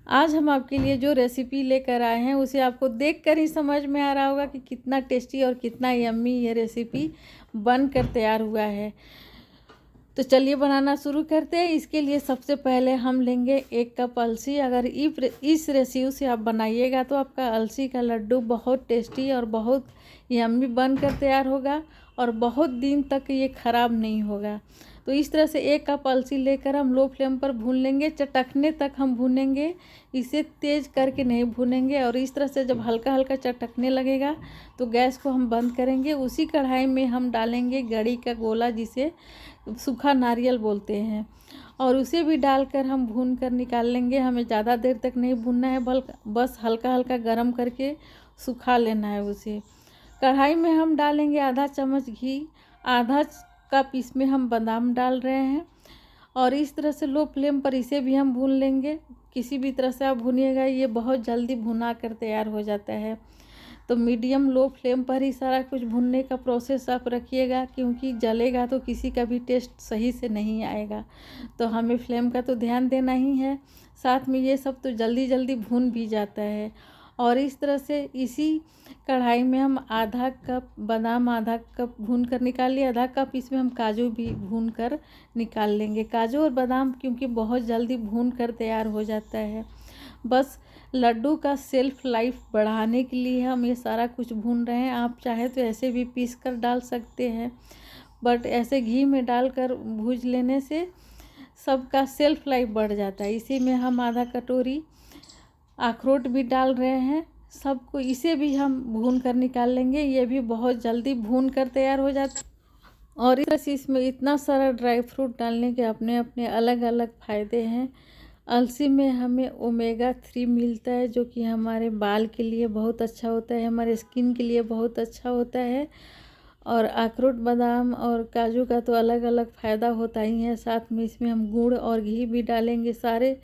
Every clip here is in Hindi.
आज हम आपके लिए जो रेसिपी लेकर आए हैं उसे आपको देखकर ही समझ में आ रहा होगा कि कितना टेस्टी और कितना यम्मी ये रेसिपी बनकर तैयार हुआ है। तो चलिए बनाना शुरू करते हैं। इसके लिए सबसे पहले हम लेंगे 1 कप अलसी। अगर इस रेसिपी से आप बनाइएगा तो आपका अलसी का लड्डू बहुत टेस्टी और बहुत यम्मी बनकर तैयार होगा और बहुत दिन तक ये ख़राब नहीं होगा। तो इस तरह से 1 कप अलसी लेकर हम लो फ्लेम पर भून लेंगे, चटकने तक हम भूनेंगे, इसे तेज़ करके नहीं भूनेंगे। और इस तरह से जब हल्का हल्का चटकने लगेगा तो गैस को हम बंद करेंगे। उसी कढ़ाई में हम डालेंगे गड़ी का गोला, जिसे सूखा नारियल बोलते हैं, और उसे भी डालकर हम भून कर निकाल लेंगे। हमें ज़्यादा देर तक नहीं भूनना है, बस हल्का हल्का गरम करके सुखा लेना है उसे। कढ़ाई में हम डालेंगे आधा चम्मच घी, आधा कप इसमें हम बादाम डाल रहे हैं, और इस तरह से लो फ्लेम पर इसे भी हम भून लेंगे। किसी भी तरह से आप भूनिएगा, ये बहुत जल्दी भुना कर तैयार हो जाता है। तो मीडियम लो फ्लेम पर ही सारा कुछ भुनने का प्रोसेस आप रखिएगा, क्योंकि जलेगा तो किसी का भी टेस्ट सही से नहीं आएगा। तो हमें फ्लेम का तो ध्यान देना ही है, साथ में ये सब तो जल्दी जल्दी भून भी जाता है। और इस तरह से इसी कढ़ाई में हम आधा कप बादाम, आधा कप भून कर निकाल लिए, आधा कप इसमें हम काजू भी भून कर निकाल लेंगे। काजू और बादाम क्योंकि बहुत जल्दी भून कर तैयार हो जाता है। बस लड्डू का सेल्फ लाइफ बढ़ाने के लिए हम ये सारा कुछ भून रहे हैं। आप चाहे तो ऐसे भी पीस कर डाल सकते हैं, बट ऐसे घी में डालकर भूज लेने से सबका सेल्फ लाइफ बढ़ जाता है। इसी में हम आधा कटोरी अखरोट भी डाल रहे हैं। सबको इसे भी हम भून कर निकाल लेंगे, ये भी बहुत जल्दी भून कर तैयार हो जाता है। और इसमें इतना सारा ड्राई फ्रूट डालने के अपने अपने अलग अलग फ़ायदे हैं। अलसी में हमें ओमेगा 3 मिलता है, जो कि हमारे बाल के लिए बहुत अच्छा होता है, हमारे स्किन के लिए बहुत अच्छा होता है। और अखरोट, बादाम और काजू का तो अलग अलग फ़ायदा होता ही है, साथ में इसमें हम गुड़ और घी भी डालेंगे। सारे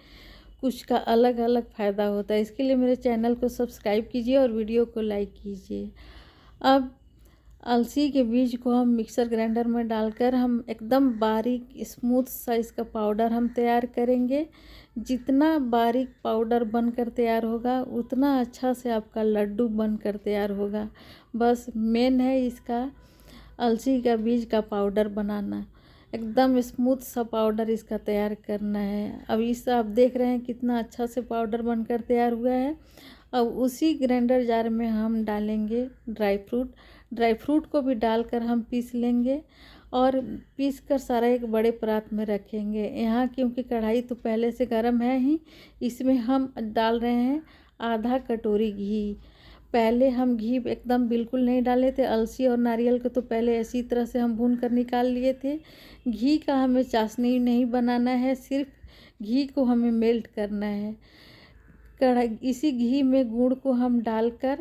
कुछ का अलग अलग फ़ायदा होता है। इसके लिए मेरे चैनल को सब्सक्राइब कीजिए और वीडियो को लाइक कीजिए। अब अलसी के बीज को हम मिक्सर ग्राइंडर में डालकर हम एकदम बारीक स्मूथ साइज़ का पाउडर हम तैयार करेंगे। जितना बारीक पाउडर बनकर तैयार होगा उतना अच्छा से आपका लड्डू बनकर तैयार होगा। बस मेन है इसका अलसी का बीज का पाउडर बनाना, एकदम स्मूथ सा पाउडर इसका तैयार करना है। अब इस आप देख रहे हैं कितना अच्छा से पाउडर बनकर तैयार हुआ है। अब उसी ग्राइंडर जार में हम डालेंगे ड्राई फ्रूट को भी डालकर हम पीस लेंगे, और पीस कर सारा एक बड़े परात में रखेंगे। यहाँ क्योंकि कढ़ाई तो पहले से गर्म है ही, इसमें हम डाल रहे हैं आधा कटोरी घी। पहले हम घी एकदम बिल्कुल नहीं डाले थे, अलसी और नारियल को तो पहले इसी तरह से हम भून कर निकाल लिए थे। घी का हमें चाशनी नहीं बनाना है, सिर्फ घी को हमें मेल्ट करना है। इसी घी में गुड़ को हम डालकर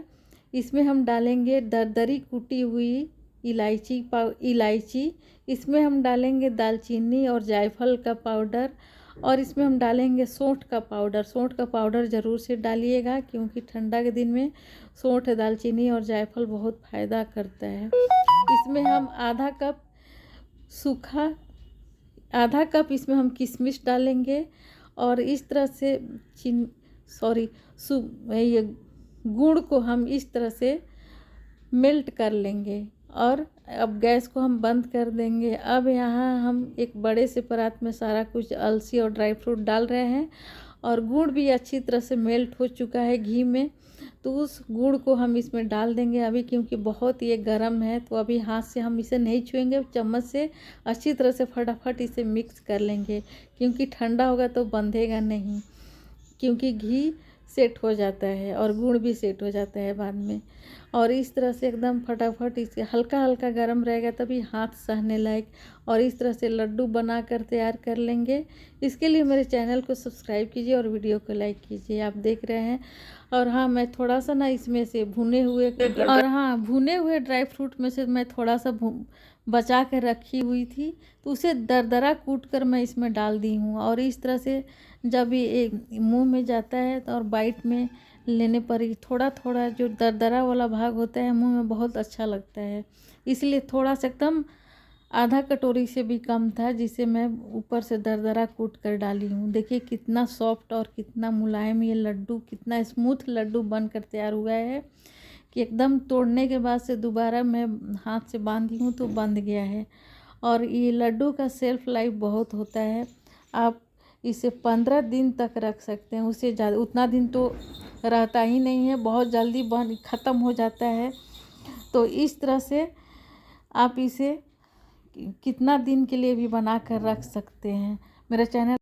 इसमें हम डालेंगे दरदरी कुटी हुई इलायची, इसमें हम डालेंगे दालचीनी और जायफल का पाउडर, और इसमें हम डालेंगे सौंठ का पाउडर। सौंठ का पाउडर ज़रूर से डालिएगा, क्योंकि ठंडा के दिन में सौंठ, दालचीनी और जायफल बहुत फ़ायदा करता है। इसमें हम आधा कप इसमें हम किशमिश डालेंगे, और इस तरह से ये गुड़ को हम इस तरह से मेल्ट कर लेंगे, और अब गैस को हम बंद कर देंगे। अब यहाँ हम एक बड़े से परात में सारा कुछ अलसी और ड्राई फ्रूट डाल रहे हैं, और गुड़ भी अच्छी तरह से मेल्ट हो चुका है घी में। तो उस गुड़ को हम इसमें डाल देंगे अभी, क्योंकि बहुत ये गर्म है, तो अभी हाथ से हम इसे नहीं छुएंगे, चम्मच से अच्छी तरह से फटाफट इसे मिक्स कर लेंगे, क्योंकि ठंडा होगा तो बंधेगा नहीं, क्योंकि घी सेट हो जाता है और गुड़ भी सेट हो जाता है बाद में। और इस तरह से एकदम फटाफट इसे हल्का हल्का गर्म रहेगा तभी हाथ सहने लायक, और इस तरह से लड्डू बनाकर तैयार कर लेंगे। इसके लिए मेरे चैनल को सब्सक्राइब कीजिए और वीडियो को लाइक कीजिए। आप देख रहे हैं। और हाँ, मैं थोड़ा सा ना इसमें से भुने हुए ड्राई फ्रूट में से मैं थोड़ा सा बचा कर रखी हुई थी, तो उसे दरदरा कूट कर मैं इसमें डाल दी हूँ। और इस तरह से जब ये मुंह में जाता है तो और बाइट में लेने पर ही थोड़ा थोड़ा जो दरदरा वाला भाग होता है मुंह में बहुत अच्छा लगता है, इसलिए थोड़ा सा एकदम आधा कटोरी से भी कम था, जिसे मैं ऊपर से दरदरा कूट कर डाली हूँ। देखिए कितना सॉफ्ट और कितना मुलायम ये लड्डू, कितना स्मूथ लड्डू बनकर तैयार हुआ है कि एकदम तोड़ने के बाद से दोबारा मैं हाथ से बांधी हूँ तो बंध गया है। और ये लड्डू का सेल्फ लाइफ बहुत होता है, आप इसे 15 दिन तक रख सकते हैं, उससे ज़्यादा उतना दिन तो रहता ही नहीं है, बहुत जल्दी बन ख़त्म हो जाता है। तो इस तरह से आप इसे कितना दिन के लिए भी बना कर रख सकते हैं। मेरा चैनल